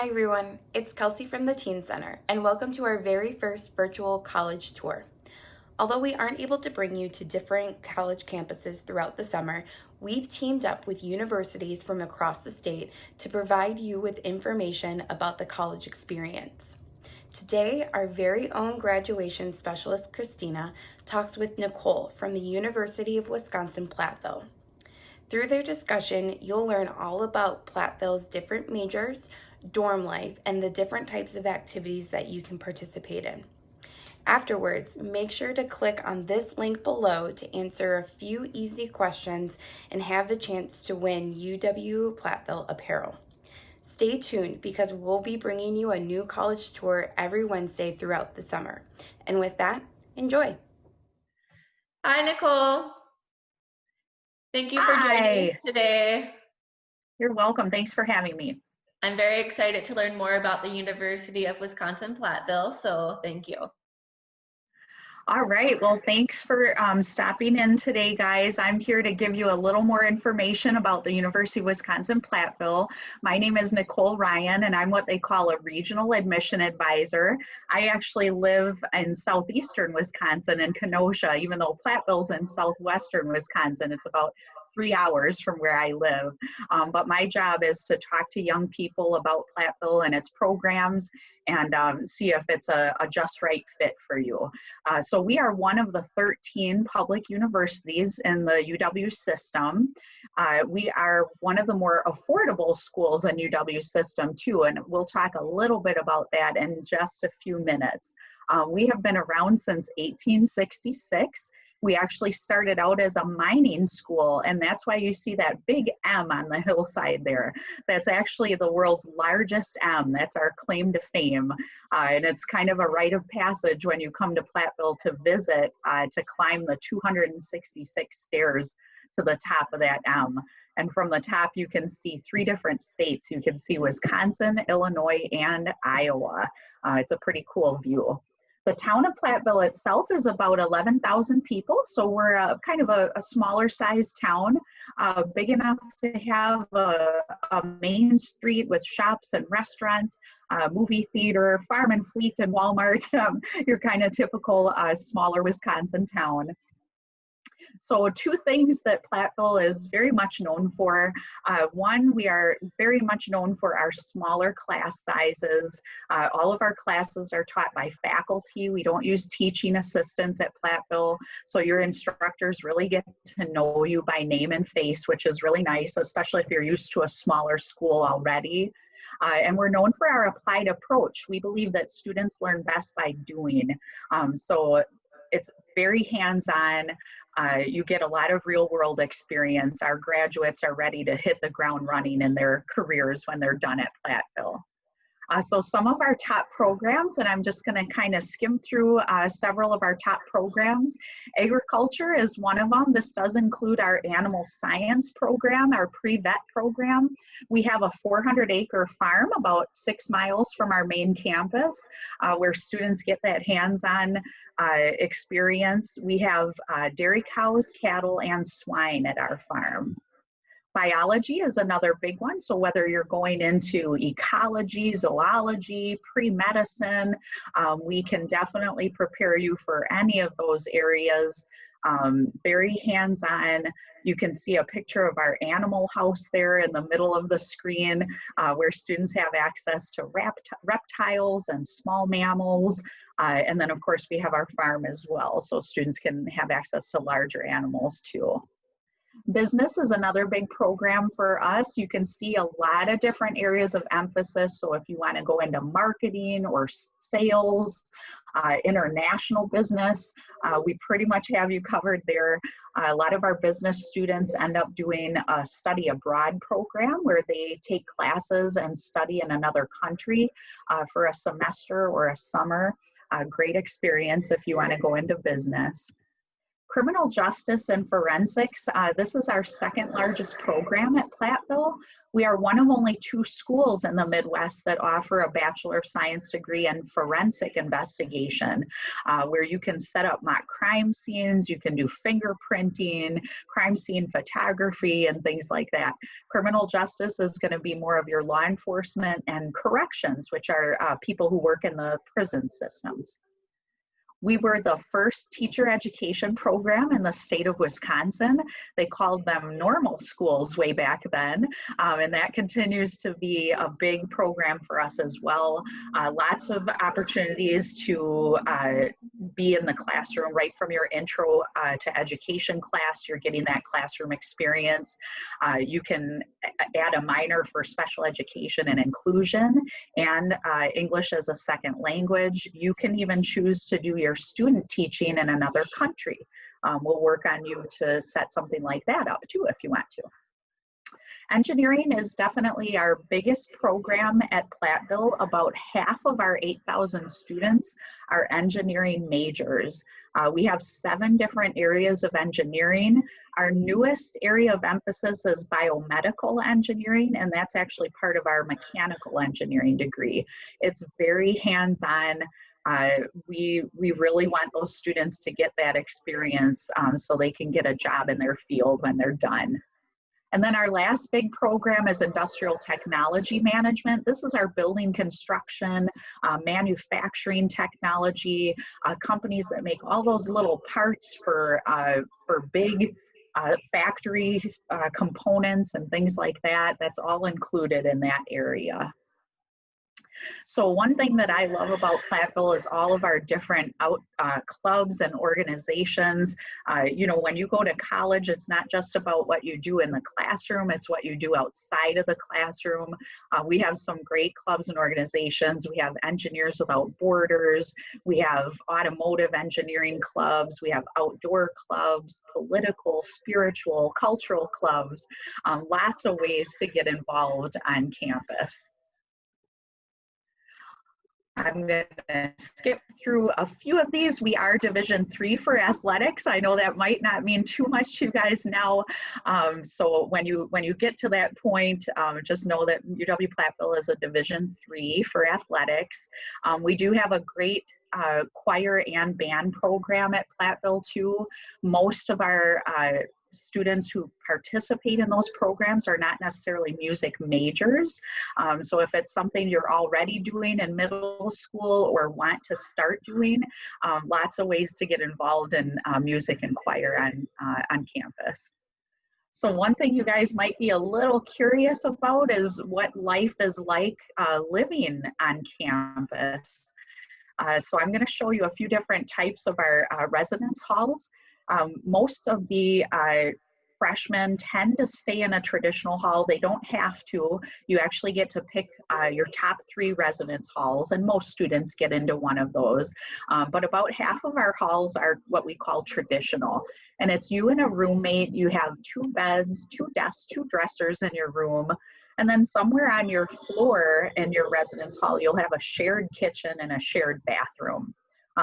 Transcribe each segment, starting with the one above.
Hi everyone, it's Kelsey from the Teen Center, and welcome to our very first virtual college tour. Although we aren't able to bring you to different college campuses throughout the summer, we've teamed up with universities from across the state to provide you with information about the college experience. Today, our very own graduation specialist, Christina, talks with Nicole from the University of Wisconsin-Platteville. Through their discussion, you'll learn all about Platteville's different majors, dorm life, and the different types of activities that you can participate in. Afterwards, make sure to click on this link below to answer a few easy questions and have the chance to win UW-Platteville apparel. Stay tuned because we'll be bringing you a new college tour every Wednesday throughout the summer. And with that, enjoy. Hi, Nicole. Thank you for joining us today. You're welcome. Thanks for having me. I'm very excited to learn more about the University of Wisconsin-Platteville, so thank you. All right. Well, thanks for stopping in today, guys. I'm here to give you a little more information about the University of Wisconsin-Platteville. My name is Nicole Ryan, and I'm what they call a regional admission advisor. I actually live in southeastern Wisconsin in Kenosha, even though Platteville's in southwestern Wisconsin. It's about 3 hours from where I live. But my job is to talk to young people about Platteville and its programs and see if it's a just right fit for you. So we are one of the 13 public universities in the UW system. We are one of the more affordable schools in UW system too, and we'll talk a little bit about that in just a few minutes. We have been around since 1866. We actually started out as a mining school, and that's why you see that big M on the hillside there. That's actually the world's largest M. That's our claim to fame. And it's kind of a rite of passage when you come to Platteville to visit, to climb the 266 stairs to the top of that M. And from the top, you can see 3 different states. You can see Wisconsin, Illinois, and Iowa. It's a pretty cool view. The town of Platteville itself is about 11,000 people, so we're kind of a smaller sized town, big enough to have a main street with shops and restaurants, movie theater, farm and fleet and Walmart, your kind of typical smaller Wisconsin town. So 2 things that Platteville is very much known for. One, we are very much known for our smaller class sizes. All of our classes are taught by faculty. We don't use teaching assistants at Platteville, so your instructors really get to know you by name and face, which is really nice, especially if you're used to a smaller school already. And we're known for our applied approach. We believe that students learn best by doing. So it's very hands-on. You get a lot of real world experience. Our graduates are ready to hit the ground running in their careers when they're done at Platteville. So some of our top programs, and I'm just going to kind of skim through several of our top programs. Agriculture is one of them. This does include our animal science program, our pre-vet program. We have a 400-acre farm about 6 miles from our main campus where students get that hands-on experience. We have dairy cows, cattle, and swine at our farm. Biology is another big one. So whether you're going into ecology, zoology, pre-medicine, we can definitely prepare you for any of those areas. Very hands-on. You can see a picture of our animal house there in the middle of the screen where students have access to reptiles and small mammals. And then of course we have our farm as well, so students can have access to larger animals too. Business is another big program for us. You can see a lot of different areas of emphasis. So if you want to go into marketing or sales, international business, we pretty much have you covered there. A lot of our business students end up doing a study abroad program where they take classes and study in another country for a semester or a summer. Great experience if you want to go into business. Criminal justice and forensics, this is our second largest program at Platteville. We are one of only 2 schools in the Midwest that offer a Bachelor of Science degree in forensic investigation, where you can set up mock crime scenes, you can do fingerprinting, crime scene photography, and things like that. Criminal justice is going to be more of your law enforcement and corrections, which are people who work in the prison systems. We were the first teacher education program in the state of Wisconsin. They called them normal schools way back then, and that continues to be a big program for us as well. Lots of opportunities to be in the classroom right from your intro to education class. You're getting that classroom experience. You can add a minor for special education and inclusion and English as a second language. You can even choose to do your student teaching in another country. We'll work on you to set something like that up too if you want to. Engineering is definitely our biggest program at Platteville. About half of our 8,000 students are engineering majors. We have 7 different areas of engineering. Our newest area of emphasis is biomedical engineering, and that's actually part of our mechanical engineering degree. It's very hands-on. We really want those students to get that experience so they can get a job in their field when they're done. And then our last big program is industrial technology management. This is our building construction, manufacturing technology, companies that make all those little parts for big factory components and things like that. That's all included in that area. So one thing that I love about Platteville is all of our different clubs and organizations. You know, when you go to college, it's not just about what you do in the classroom, it's what you do outside of the classroom. We have some great clubs and organizations. We have Engineers Without Borders, we have automotive engineering clubs, we have outdoor clubs, political, spiritual, cultural clubs, lots of ways to get involved on campus. I'm going to skip through a few of these. We are Division III for athletics. I know that might not mean too much to you guys now. So when you get to that point, just know that UW-Platteville is a Division III for athletics. We do have a great choir and band program at Platteville too. Most of our students who participate in those programs are not necessarily music majors. So if it's something you're already doing in middle school or want to start doing, lots of ways to get involved in music and choir on campus. So one thing you guys might be a little curious about is what life is like living on campus. So I'm going to show you a few different types of our residence halls. Most of the freshmen tend to stay in a traditional hall. They don't have to. You actually get to pick your top 3 residence halls, and most students get into one of those. But about half of our halls are what we call traditional. And it's you and a roommate. You have 2 beds, 2 desks, 2 dressers in your room. And then somewhere on your floor in your residence hall, you'll have a shared kitchen and a shared bathroom.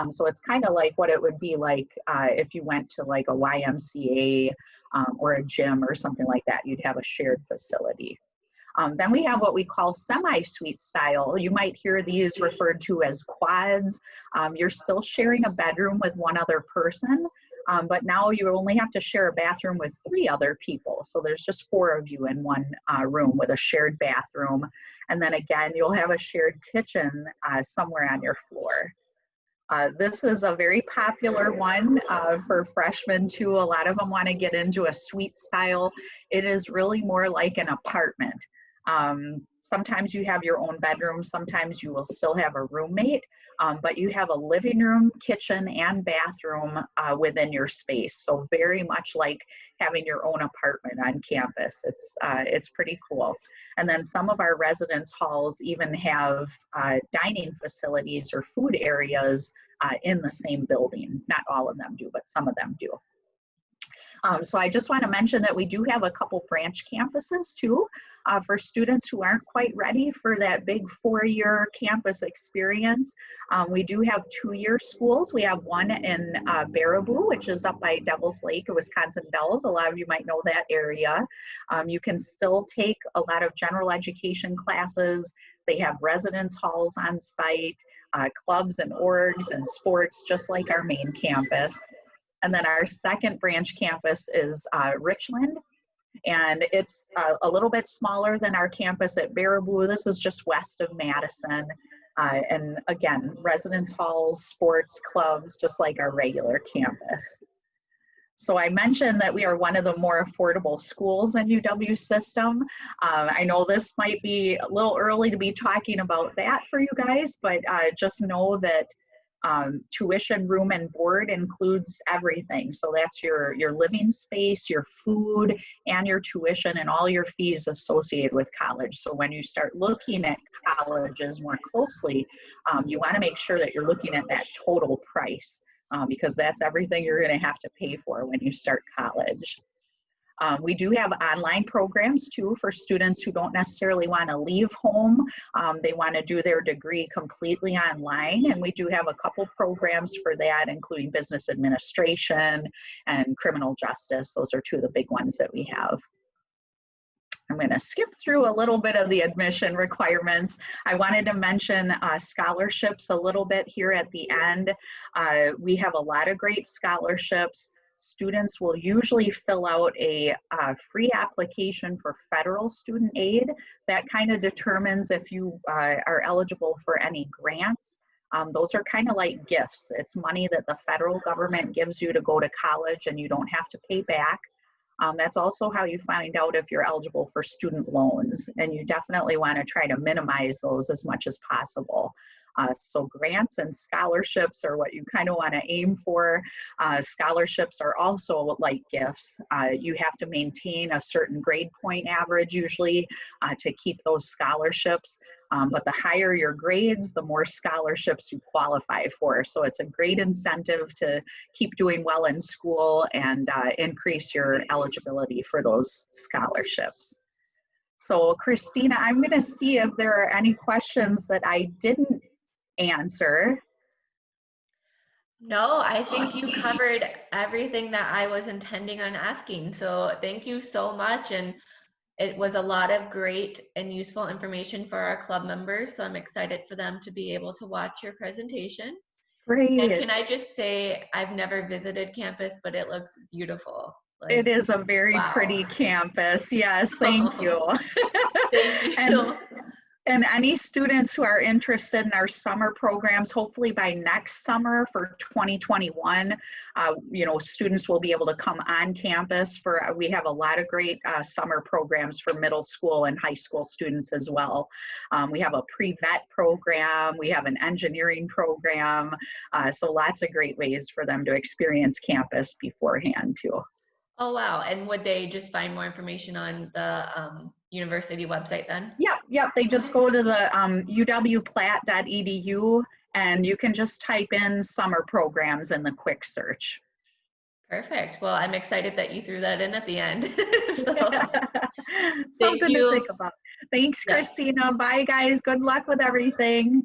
So it's kind of like what it would be like if you went to like a YMCA or a gym or something like that. You'd have a shared facility. Then we have what we call semi-suite style. You might hear these referred to as quads. You're still sharing a bedroom with one other person, but now you only have to share a bathroom with 3 other people. So there's just 4 of you in one room with a shared bathroom. And then again, you'll have a shared kitchen somewhere on your floor. This is a very popular one for freshmen too. A lot of them want to get into a suite style. It is really more like an apartment. Sometimes you have your own bedroom, sometimes you will still have a roommate, but you have a living room, kitchen, and bathroom within your space. So very much like having your own apartment on campus. It's pretty cool. And then some of our residence halls even have dining facilities or food areas in the same building. Not all of them do, but some of them do. So I just want to mention that we do have a couple branch campuses too, for students who aren't quite ready for that big 4-year campus experience. We do have 2-year schools. We have one in Baraboo, which is up by Devil's Lake, Wisconsin Dells. A lot of you might know that area. You can still take a lot of general education classes. They have residence halls on site, clubs and orgs and sports, just like our main campus. And then our second branch campus is Richland, and it's a little bit smaller than our campus at Baraboo. This is just west of Madison. And again, residence halls, sports clubs, just like our regular campus. So I mentioned that we are one of the more affordable schools in UW system. I know this might be a little early to be talking about that for you guys, but just know that tuition, room, and board includes everything. So that's your living space, your food, and your tuition, and all your fees associated with college. So when you start looking at colleges more closely, you want to make sure that you're looking at that total price, because that's everything you're going to have to pay for when you start college. We do have online programs too for students who don't necessarily want to leave home. They want to do their degree completely online, and we do have a couple programs for that, including business administration and criminal justice. Those are two of the big ones that we have. I'm going to skip through a little bit of the admission requirements. I wanted to mention scholarships a little bit here at the end. We have a lot of great scholarships. Students will usually fill out a free application for federal student aid. That kind of determines if you are eligible for any grants. Those are kind of like gifts. It's money that the federal government gives you to go to college and you don't have to pay back. That's also how you find out if you're eligible for student loans, and you definitely want to try to minimize those as much as possible. So grants and scholarships are what you kind of want to aim for. Scholarships are also like gifts. You have to maintain a certain grade point average usually to keep those scholarships. But the higher your grades, the more scholarships you qualify for. So it's a great incentive to keep doing well in school and increase your eligibility for those scholarships. So Christina, I'm going to see if there are any questions that I didn't answer. No, I think you covered everything that I was intending on asking. So thank you so much. And it was a lot of great and useful information for our club members. So I'm excited for them to be able to watch your presentation. Great. And can I just say, I've never visited campus, but it looks beautiful. Like, it is a very pretty campus. Yes, thank you. Thank you. And any students who are interested in our summer programs, hopefully by next summer for 2021, students will be able to come on campus for, we have a lot of great summer programs for middle school and high school students as well. We have a pre-vet program, we have an engineering program, so lots of great ways for them to experience campus beforehand too. Oh, wow. And would they just find more information on the university website then? Yep. They just go to the UW-Platt.edu, and you can just type in summer programs in the quick search. Perfect. Well, I'm excited that you threw that in at the end. Something to think about. Thanks, Christina. Bye, guys. Good luck with everything.